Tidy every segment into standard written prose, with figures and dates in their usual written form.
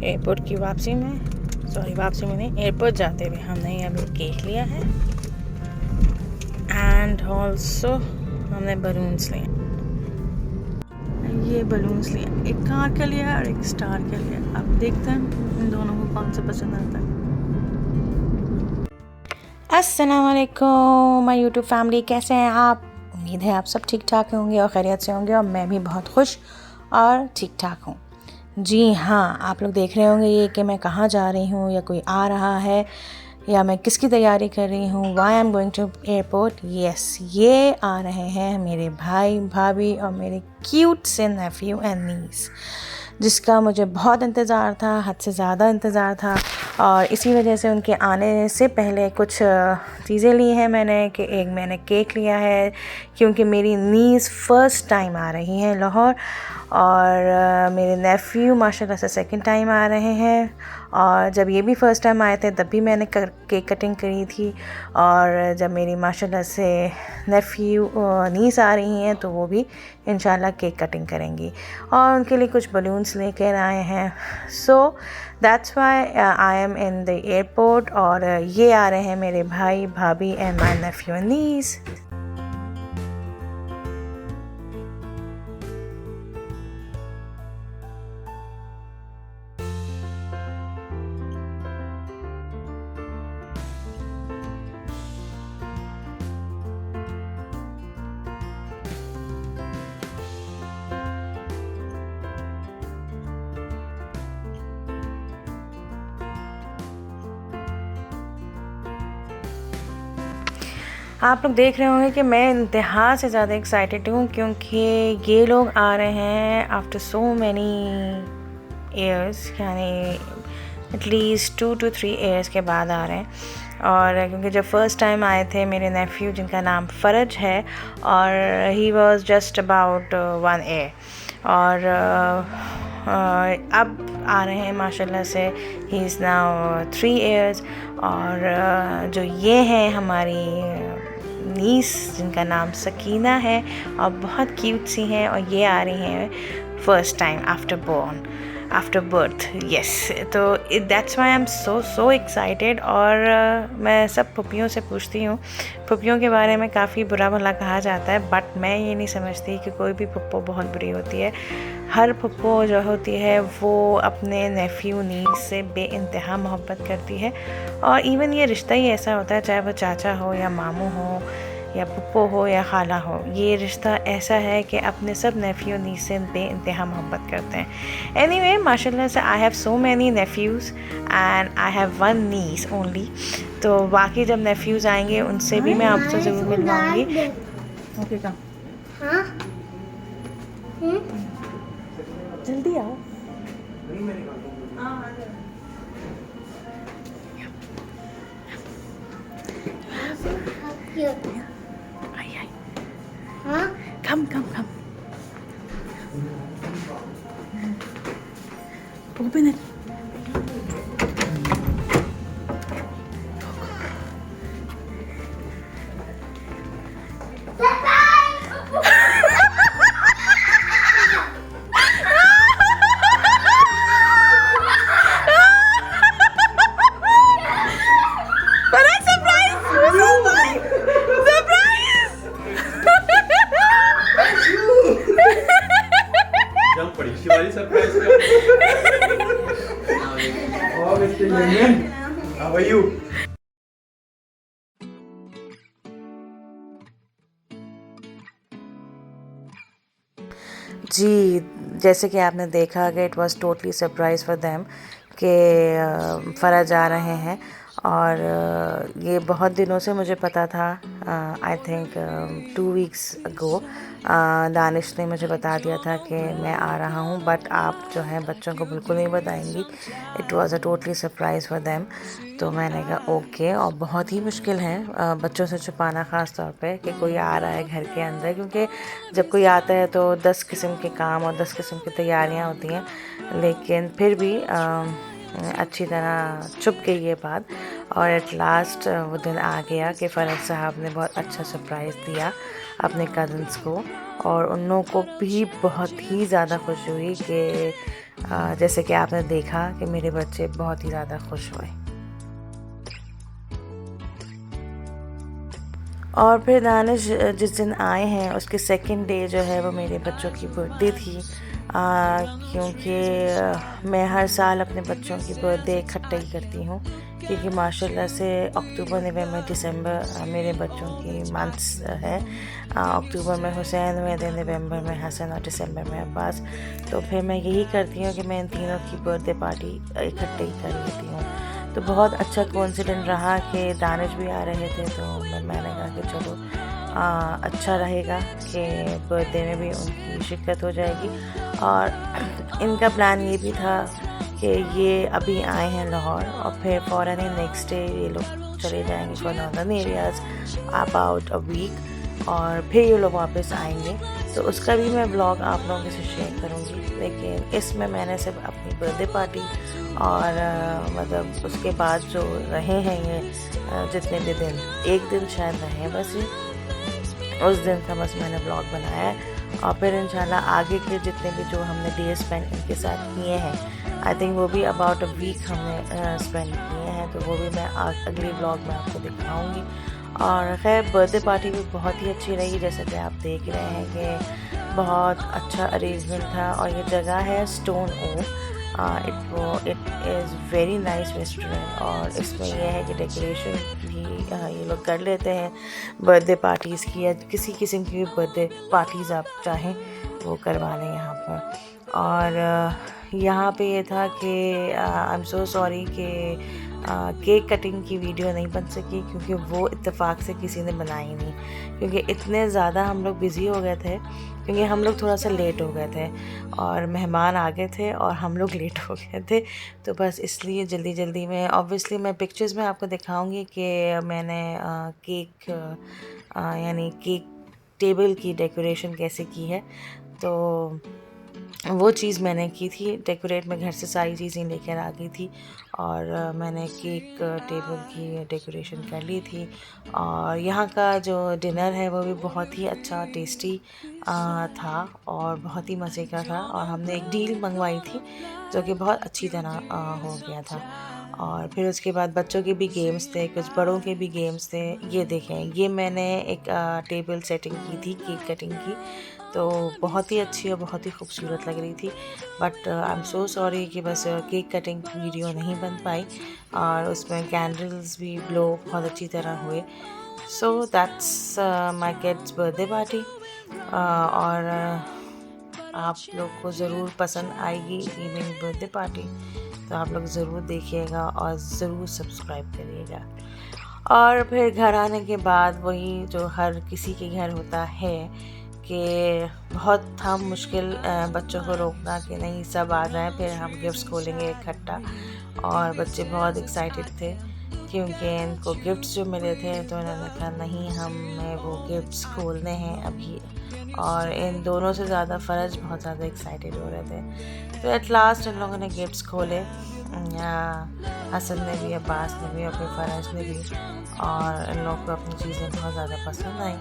Airport की वापसी में, वापसी में नहीं, एयरपोर्ट जाते हुए हमने अभी केक लिया है एंड ऑल्सो हमने बलून्स लिए। ये बलून्स लिए, एक कार का लिया और एक स्टार का लिया। अब देखते हैं इन दोनों को कौन सा पसंद आता है। अस्सलाम वालेकुम माय यूट्यूब फैमिली, कैसे हैं आप? उम्मीद है आप सब ठीक ठाक होंगे और खैरियत से होंगे, और मैं भी बहुत खुश और ठीक ठाक हूँ। जी हाँ, आप लोग देख रहे होंगे ये कि मैं कहाँ जा रही हूँ, या कोई आ रहा है, या मैं किसकी तैयारी कर रही हूँ। Why I am going to airport? Yes, ये आ रहे हैं मेरे भाई भाभी और मेरे क्यूट से नेफ्यू एंड नीस, जिसका मुझे बहुत इंतज़ार था, हद से ज़्यादा इंतज़ार था। और इसी वजह से उनके आने से पहले कुछ चीज़ें ली हैं मैंने, कि एक मैंने केक लिया है क्योंकि मेरी नीस फ़र्स्ट टाइम आ रही हैं लाहौर, और मेरे नेफ्यू माशाल्लाह से सेकंड टाइम आ रहे हैं। और जब ये भी फ़र्स्ट टाइम आए थे तब भी मैंने केक कटिंग करी थी, और जब मेरी माशाल्लाह से नेफ्यू नीस आ रही हैं तो वो भी इंशाल्लाह केक कटिंग करेंगी, और उनके लिए कुछ बलून्स लेकर आए हैं। So that's why I M in the airport, और ये आ रहे हैं मेरे भाई भाभी एंड माय नेफ्यू एंड नीस। आप लोग देख रहे होंगे कि मैं इंतहा से ज़्यादा एक्साइटेड हूँ, क्योंकि ये लोग आ रहे हैं आफ्टर सो मैनी ईयर्स, यानी एटलीस्ट 2 to 3 ईयर्स के बाद आ रहे हैं। और क्योंकि जब फ़र्स्ट टाइम आए थे मेरे नेफ्यू, जिनका नाम फ़रज है, और he was just about 1 year, और अब आ रहे हैं माशाल्लाह से ही इज़ नाउ 3 ईयर्स। और जो ये हैं हमारी नीस, जिनका नाम सकीना है और बहुत क्यूट सी हैं, और ये आ रही हैं first time after birth. Yes, तो that's why I am so excited. और मैं सब पुप्पियों से पूछती हूँ, पुप्पियों के बारे में काफ़ी बुरा भला कहा जाता है, बट मैं ये नहीं समझती कि कोई भी पुप्पो बहुत बुरी होती है। हर पुप्पो जो होती है वो अपने नेफ्यू नीस से बेइंतहा मोहब्बत करती है, और इवन ये रिश्ता ही ऐसा होता है, चाहे वो चाचा हो या मामू हो या पुप्पो हो या खाला हो, ये रिश्ता ऐसा है कि अपने सब नेफ्यू नीस से बेइंतहा मोहब्बत करते हैं। एनीवे, माशाल्लाह से I have so many nephews and I have 1 niece only. तो बाकी जब नेफ्यूज़ आएंगे उनसे भी मैं आपसे ज़रूर मिलवाऊँगी। ओके, कम जल्दी आओ। Come. Open it. How are you? जी, जैसे कि आपने देखा कि it was totally surprise for them कि फ़रज आ रहे हैं, और ये बहुत दिनों से मुझे पता था। I think 2 weeks ago Danish ने मुझे बता दिया था कि मैं आ रहा हूँ, बट आप जो हैं बच्चों को बिल्कुल नहीं बताएंगी। It was a totally surprise for them. तो मैंने कहा ओके। और बहुत ही मुश्किल है बच्चों से छुपाना, ख़ास तौर पे कि कोई आ रहा है घर के अंदर, क्योंकि जब कोई आता है तो 10 किस्म के काम और 10 किस्म की तैयारियाँ होती हैं, लेकिन फिर भी अच्छी तरह छुप गई ये बात। और एट लास्ट वो दिन आ गया कि फ़रज साहब ने बहुत अच्छा सरप्राइज़ दिया अपने कज़न्स को, और उन लोगों को भी बहुत ही ज़्यादा खुशी हुई कि जैसे कि आपने देखा कि मेरे बच्चे बहुत ही ज़्यादा खुश हुए। और फिर दानिश जिस दिन आए हैं उसके सेकंड डे जो है वो मेरे बच्चों की बर्थडे थी, क्योंकि मैं हर साल अपने बच्चों की बर्थडे इकट्ठे ही करती हूँ, क्योंकि माशाल्लाह से अक्टूबर नवंबर दिसंबर मेरे बच्चों की मंथ्स है। अक्टूबर में हुसैन हुए थे, नवंबर में हसन और दिसंबर में अब्बास। तो फिर मैं यही करती हूँ कि मैं इन तीनों की बर्थडे पार्टी इकट्ठे ही कर लेती हूँ। तो बहुत अच्छा कोइंसिडेंट रहा कि दानिश भी आ रहे थे, तो मैंने कहा कि चलो अच्छा रहेगा कि बर्थडे में भी उनकी शिरकत हो जाएगी। और इनका प्लान ये भी था कि ये अभी आए हैं लाहौर और फिर फ़ौरन ही नेक्स्ट डे ये लोग चले जाएंगे for northern areas about a week, और फिर ये लोग वापस आएंगे। तो उसका भी मैं ब्लॉग आप लोगों के साथ शेयर करूँगी, लेकिन इसमें मैंने सिर्फ अपनी बर्थडे पार्टी और मतलब उसके बाद जो रहे हैं ये जितने भी दिन, एक दिन शायद रहे बस ये, उस दिन का बस मैंने ब्लॉग बनाया है। और फिर इंशाल्लाह आगे के जितने भी जो हमने डे स्पेंड इनके साथ किए हैं, आई थिंक वो भी अबाउट अ वीक हमने स्पेंड किए हैं, तो वो भी मैं अगले ब्लॉग में आपको दिखाऊंगी। और खैर बर्थडे पार्टी भी बहुत ही अच्छी रही, जैसा कि आप देख रहे हैं कि बहुत अच्छा अरेंजमेंट था। और ये जगह है Stone O, it is very nice restaurant. और इसमें यह है कि डेकोरेशन भी ये लोग कर लेते हैं बर्थडे पार्टीज़ की, या किसी किस्म की बर्थडे पार्टीज़ आप चाहें वो करवा लें यहाँ पर। और यहाँ पे ये था कि आई एम सो सॉरी कि केक कटिंग की वीडियो नहीं बन सकी, क्योंकि वो इत्तेफाक से किसी ने बनाई नहीं, क्योंकि इतने ज़्यादा हम लोग बिज़ी हो गए थे, क्योंकि हम लोग थोड़ा सा लेट हो गए थे और मेहमान आ गए थे और हम लोग लेट हो गए थे। तो बस इसलिए जल्दी जल्दी में, ऑब्वियसली मैं पिक्चर्स में आपको दिखाऊंगी कि मैंने केक यानी केक टेबल की डेकोरेशन कैसे की है। तो वो चीज़ मैंने की थी डेकोरेट, मैं घर से सारी चीज़ें लेकर आ गई थी और मैंने केक टेबल की डेकोरेशन कर ली थी। और यहाँ का जो डिनर है वो भी बहुत ही अच्छा टेस्टी था और बहुत ही मज़े का था। और हमने एक डील मंगवाई थी जो कि बहुत अच्छी तरह हो गया था। और फिर उसके बाद बच्चों के भी गेम्स थे, कुछ बड़ों के भी गेम्स थे। ये देखें, ये मैंने एक टेबल सेटिंग की थी केक कटिंग की, तो बहुत ही अच्छी और बहुत ही खूबसूरत लग रही थी। But I am so sorry कि बस केक कटिंग वीडियो नहीं बन पाई, और उसमें कैंडल्स भी ब्लो बहुत अच्छी तरह हुए। So that's my kids birthday party. और आप लोग को ज़रूर पसंद आएगी ये मेरी बर्थडे पार्टी, तो आप लोग ज़रूर देखिएगा और ज़रूर सब्सक्राइब करिएगा। और फिर घर आने के बाद वही जो हर किसी के घर होता है कि बहुत था मुश्किल बच्चों को रोकना कि नहीं सब आ जाएं, फिर हम गिफ्ट्स खोलेंगे इकट्ठा। और बच्चे बहुत एक्साइटेड थे क्योंकि इनको गिफ्ट्स जो मिले थे, तो इन्होंने कहा नहीं हमें वो गिफ्ट्स खोलने हैं अभी। और इन दोनों से ज़्यादा फ़रज बहुत ज़्यादा एक्साइटेड हो रहे थे। तो एट लास्ट इन लोगों ने गिफ्ट्स खोले, हसन ने भी, अब्बास ने भी, अपने फ़रज ने भी, और इन लोगों को अपनी चीज़ें बहुत ज़्यादा पसंद आई।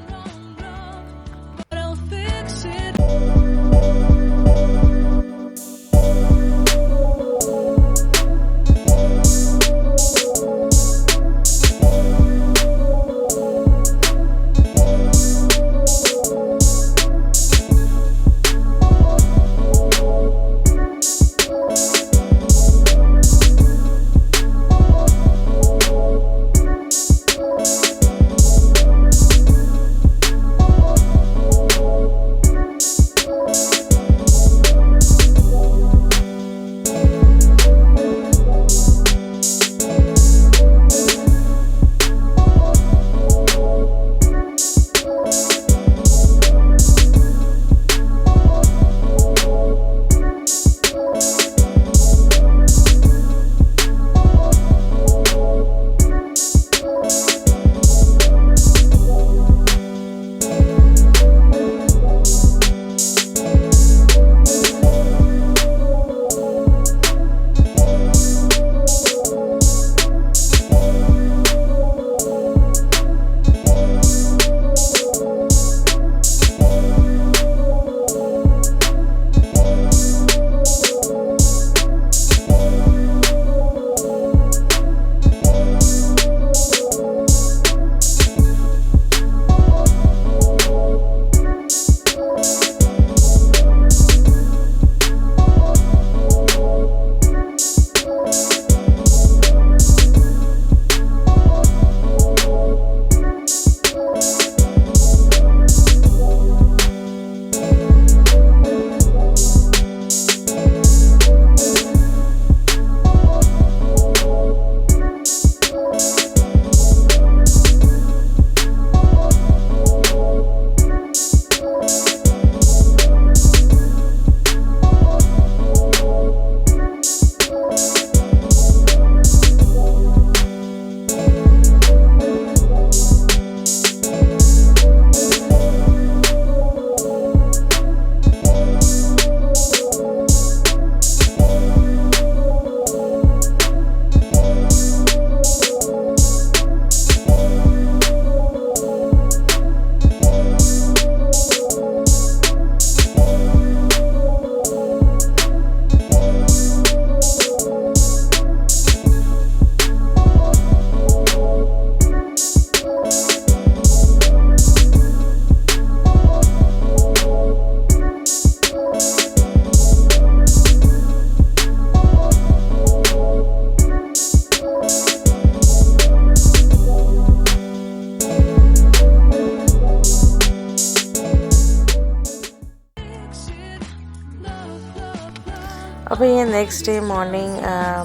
नेक्स्ट डे मॉर्निंग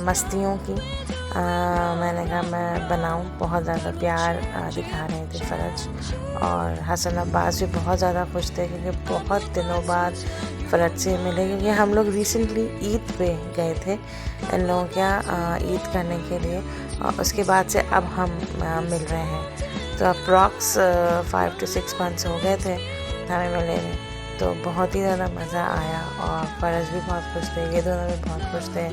मस्तियों की मैंने कहा मैं बनाऊं। बहुत ज़्यादा प्यार दिखा रहे थे फ़रज, और हसन अब्बास भी बहुत ज़्यादा खुश थे क्योंकि बहुत दिनों बाद फ़रज से मिले, क्योंकि हम लोग रिसेंटली ईद पे गए थे इन लोगों के यहाँ ईद करने के लिए, और उसके बाद से अब हम मिल रहे हैं। तो अप्रॉक्स 5 to 6 months हो गए थे हमें मिले हुए। तो बहुत ही ज़्यादा मज़ा आया, और फ़रज भी बहुत खुश थे, ये दोनों भी बहुत खुश थे,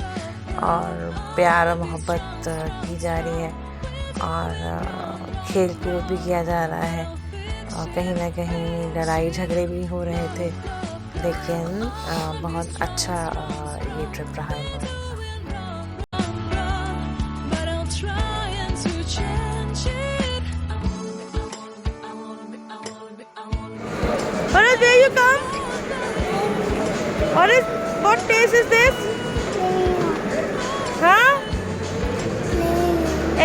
और प्यार और मोहब्बत की जा रही है, और खेल कूद भी किया जा रहा है, और कहीं ना कहीं लड़ाई झगड़े भी हो रहे थे, लेकिन बहुत अच्छा ये ट्रिप रहा है। Where you come? What taste is this? Huh?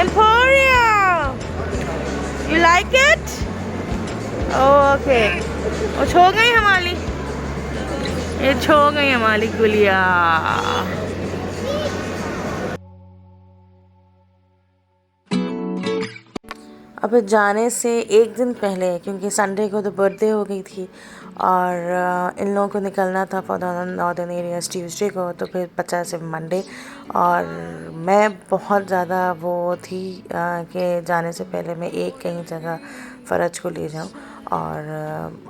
Emporium. You like it? Oh, okay. वो छो गई हमारी, ये छो गई हमारी गुलिया। अब जाने से एक दिन पहले, क्योंकि संडे को तो बर्थडे हो गई थी, और इन लोगों को निकलना था for the northern areas Tuesday को, तो फिर 50 से मंडे, और मैं बहुत ज़्यादा वो थी कि जाने से पहले मैं एक कहीं जगह फ़रज को ले जाऊं, और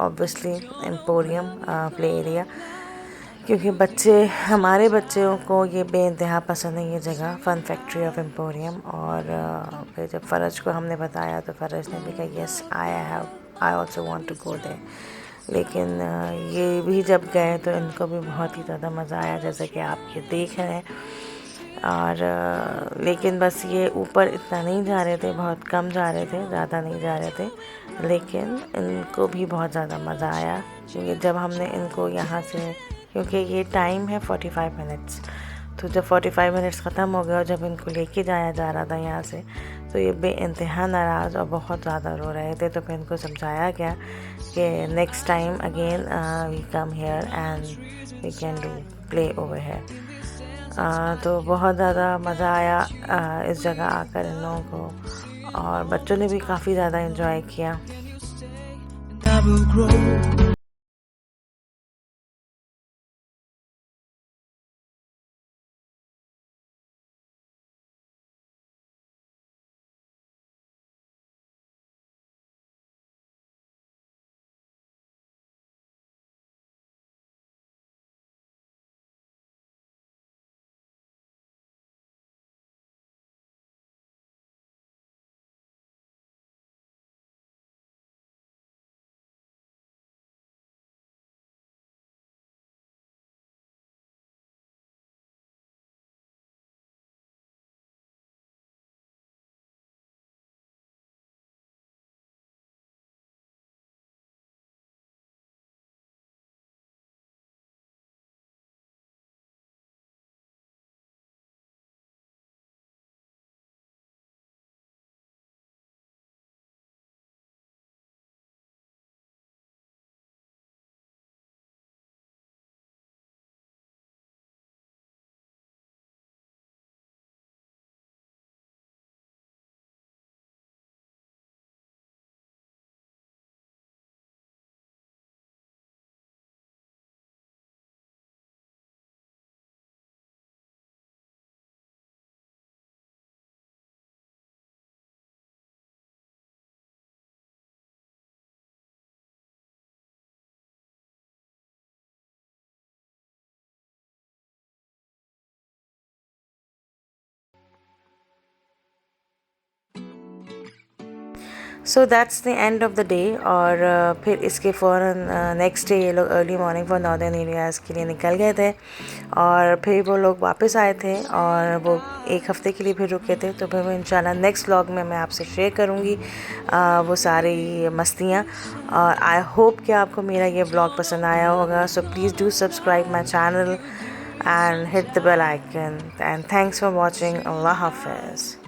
ऑब्वियसली एम्पोरियम प्ले एरिया, क्योंकि हमारे बच्चों को ये बेइंतहा पसंद है ये जगह, फ़न फैक्ट्री ऑफ एम्पोरियम। और फिर जब फ़रज को हमने बताया तो फ़रज ने भी कहा yes I also want to go there. लेकिन ये भी जब गए तो इनको भी बहुत ही ज़्यादा मज़ा आया, जैसे कि आप ये देख रहे हैं। और लेकिन बस ये ऊपर इतना नहीं जा रहे थे, बहुत कम जा रहे थे, ज़्यादा नहीं जा रहे थे, लेकिन इनको भी बहुत ज़्यादा मज़ा आया। क्योंकि जब हमने इनको यहाँ से, क्योंकि ये टाइम है 45 मिनट्स, तो जब 45 मिनट्स ख़त्म हो गए और जब इनको लेके जाया जा रहा था यहाँ से, तो ये बेइंतहा नाराज़ और बहुत ज़्यादा रो रहे थे। तो फिर इनको समझाया गया कि next time again we come here and we can do play over here. तो बहुत ज़्यादा मज़ा आया इस जगह आकर इन लोगों को, और बच्चों ने भी काफ़ी ज़्यादा एंजॉय किया। So that's the end of the day. और फिर इसके फ़ौरन नेक्स्ट डे ये लोग early morning for northern areas के लिए निकल गए थे, और फिर वो लोग वापस आए थे, और वो एक हफ़्ते के लिए फिर रुके थे। तो फिर मैं इंशाल्लाह नेक्स्ट व्लॉग में मैं आपसे शेयर करूँगी वो सारी मस्तियाँ। और आई होप कि आपको मेरा ये व्लॉग पसंद आया होगा। So please do subscribe my channel and hit the bell icon, and thanks for watching. Allah Hafiz.